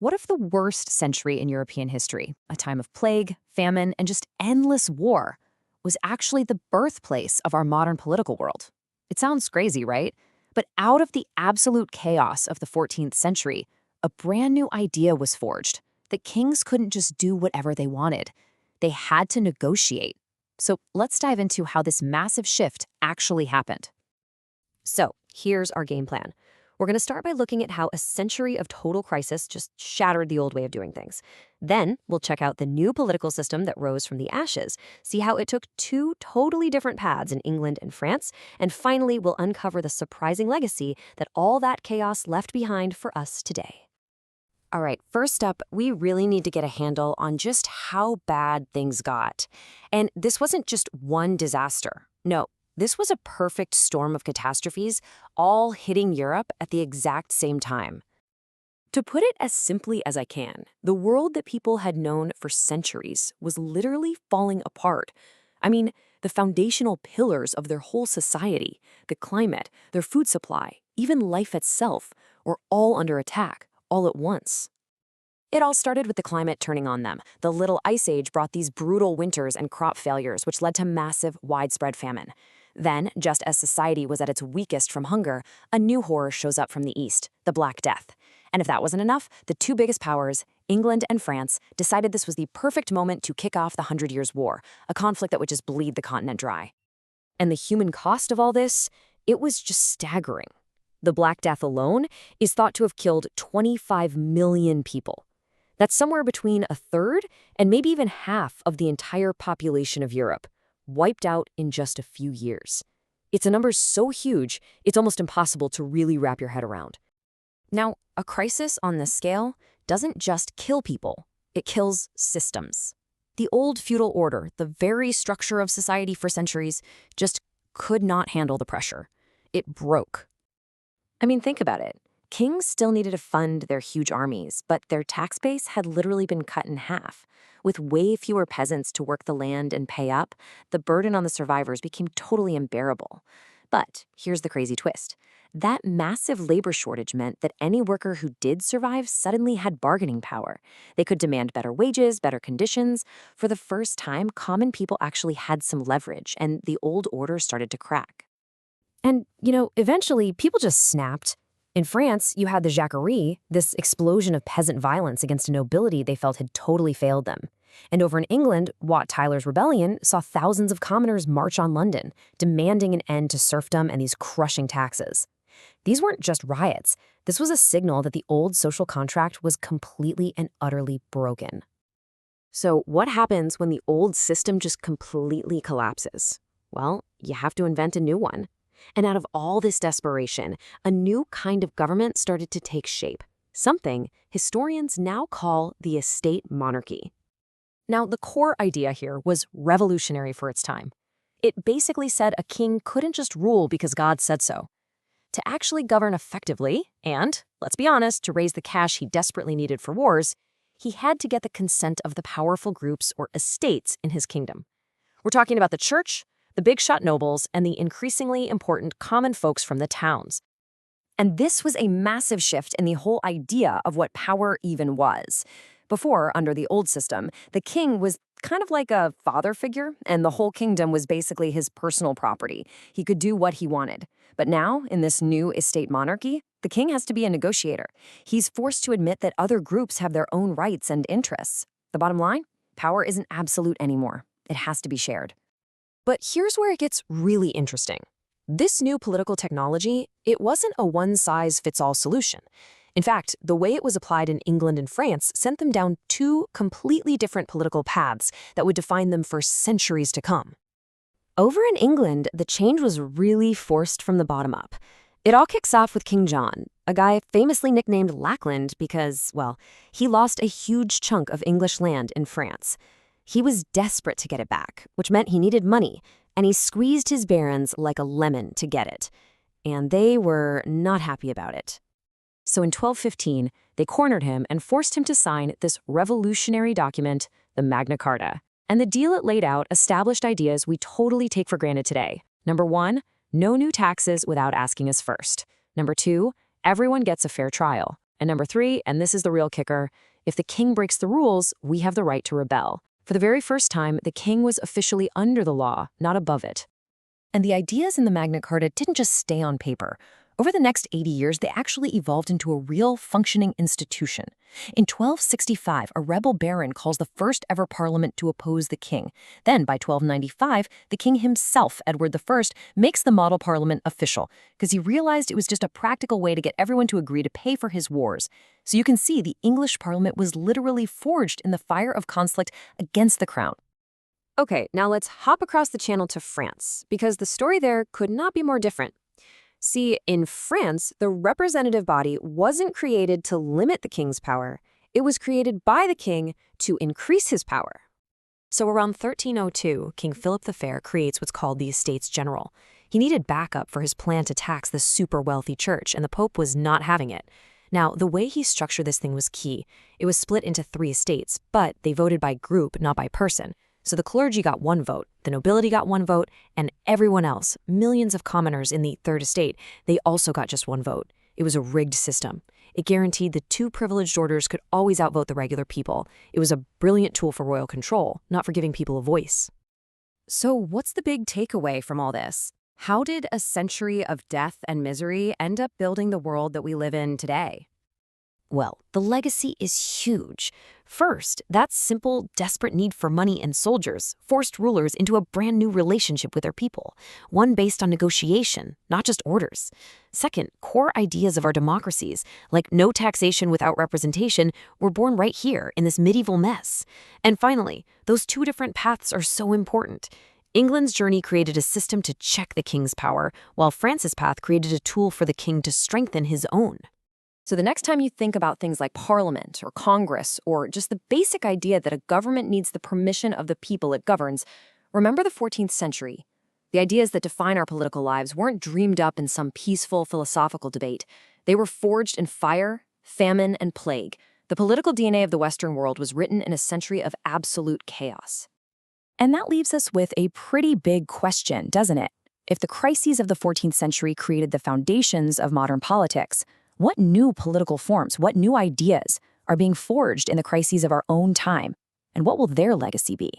What if the worst century in European history, a time of plague, famine, and just endless war, was actually the birthplace of our modern political world? It sounds crazy, right? But out of the absolute chaos of the 14th century, a brand new idea was forged that kings couldn't just do whatever they wanted. They had to negotiate. So let's dive into how this massive shift actually happened. So, here's our game plan. We're going to start by looking at how a century of total crisis just shattered the old way of doing things. Then, we'll check out the new political system that rose from the ashes, see how it took two totally different paths in England and France, and finally, we'll uncover the surprising legacy that all that chaos left behind for us today. All right, first up, we really need to get a handle on just how bad things got. And this wasn't just one disaster. No. This was a perfect storm of catastrophes, all hitting Europe at the exact same time. To put it as simply as I can, the world that people had known for centuries was literally falling apart. I mean, the foundational pillars of their whole society, the climate, their food supply, even life itself, were all under attack, all at once. It all started with the climate turning on them. The Little Ice Age brought these brutal winters and crop failures, which led to massive, widespread famine. Then, just as society was at its weakest from hunger, a new horror shows up from the east, the Black Death. And if that wasn't enough, the two biggest powers, England and France, decided this was the perfect moment to kick off the 100 Years' War, a conflict that would just bleed the continent dry. And the human cost of all this? It was just staggering. The Black Death alone is thought to have killed 25 million people. That's somewhere between a third and maybe even half of the entire population of Europe, wiped out in just a few years. It's a number so huge, it's almost impossible to really wrap your head around. Now, a crisis on this scale doesn't just kill people, it kills systems. The old feudal order, the very structure of society for centuries, just could not handle the pressure. It broke. I mean, think about it. Kings still needed to fund their huge armies, but their tax base had literally been cut in half. With way fewer peasants to work the land and pay up, the burden on the survivors became totally unbearable. But here's the crazy twist. That massive labor shortage meant that any worker who did survive suddenly had bargaining power. They could demand better wages, better conditions. For the first time, common people actually had some leverage, and the old order started to crack. And, eventually, people just snapped. In France, you had the Jacquerie, this explosion of peasant violence against a nobility they felt had totally failed them. And over in England, Wat Tyler's rebellion saw thousands of commoners march on London, demanding an end to serfdom and these crushing taxes. These weren't just riots. This was a signal that the old social contract was completely and utterly broken. So what happens when the old system just completely collapses? Well, you have to invent a new one. And out of all this desperation, a new kind of government started to take shape, something historians now call the estate monarchy. Now, the core idea here was revolutionary for its time. It basically said a king couldn't just rule because God said so. To actually govern effectively, and, let's be honest, to raise the cash he desperately needed for wars, he had to get the consent of the powerful groups or estates in his kingdom. We're talking about the church, the big-shot nobles, and the increasingly important common folks from the towns. And this was a massive shift in the whole idea of what power even was. Before, under the old system, the king was kind of like a father figure, and the whole kingdom was basically his personal property. He could do what he wanted. But now, in this new estate monarchy, the king has to be a negotiator. He's forced to admit that other groups have their own rights and interests. The bottom line? Power isn't absolute anymore. It has to be shared. But here's where it gets really interesting. This new political technology, it wasn't a one-size-fits-all solution. In fact, the way it was applied in England and France sent them down two completely different political paths that would define them for centuries to come. Over in England, the change was really forced from the bottom up. It all kicks off with King John, a guy famously nicknamed Lackland because, well, he lost a huge chunk of English land in France. He was desperate to get it back, which meant he needed money, and he squeezed his barons like a lemon to get it. And they were not happy about it. So in 1215, they cornered him and forced him to sign this revolutionary document, the Magna Carta. And the deal it laid out established ideas we totally take for granted today. Number 1, no new taxes without asking us first. Number 2, everyone gets a fair trial. And number 3, and this is the real kicker, if the king breaks the rules, we have the right to rebel. For the very first time, the king was officially under the law, not above it. And the ideas in the Magna Carta didn't just stay on paper. Over the next 80 years, they actually evolved into a real functioning institution. In 1265, a rebel baron calls the first ever parliament to oppose the king. Then, by 1295, the king himself, Edward I, makes the model parliament official because he realized it was just a practical way to get everyone to agree to pay for his wars. So you can see the English parliament was literally forged in the fire of conflict against the crown. Okay, now let's hop across the channel to France, because the story there could not be more different. See, in France, the representative body wasn't created to limit the king's power. It was created by the king to increase his power. So around 1302, King Philip the Fair creates what's called the Estates General. He needed backup for his plan to tax the super wealthy church, and the Pope was not having it. Now, the way he structured this thing was key. It was split into 3 estates, but they voted by group, not by person. So the clergy got 1 vote, the nobility got 1 vote, and everyone else, millions of commoners in the Third Estate, they also got just 1 vote. It was a rigged system. It guaranteed the 2 privileged orders could always outvote the regular people. It was a brilliant tool for royal control, not for giving people a voice. So what's the big takeaway from all this? How did a century of death and misery end up building the world that we live in today? Well, the legacy is huge. First, that simple, desperate need for money and soldiers forced rulers into a brand new relationship with their people, one based on negotiation, not just orders. Second, core ideas of our democracies, like no taxation without representation, were born right here in this medieval mess. And finally, those 2 different paths are so important. England's journey created a system to check the king's power, while France's path created a tool for the king to strengthen his own. So the next time you think about things like Parliament or Congress or just the basic idea that a government needs the permission of the people it governs, remember the 14th century. The ideas that define our political lives weren't dreamed up in some peaceful philosophical debate. They were forged in fire, famine, and plague. The political DNA of the Western world was written in a century of absolute chaos. And that leaves us with a pretty big question, doesn't it? If the crises of the 14th century created the foundations of modern politics, what new political forms, what new ideas are being forged in the crises of our own time, and what will their legacy be?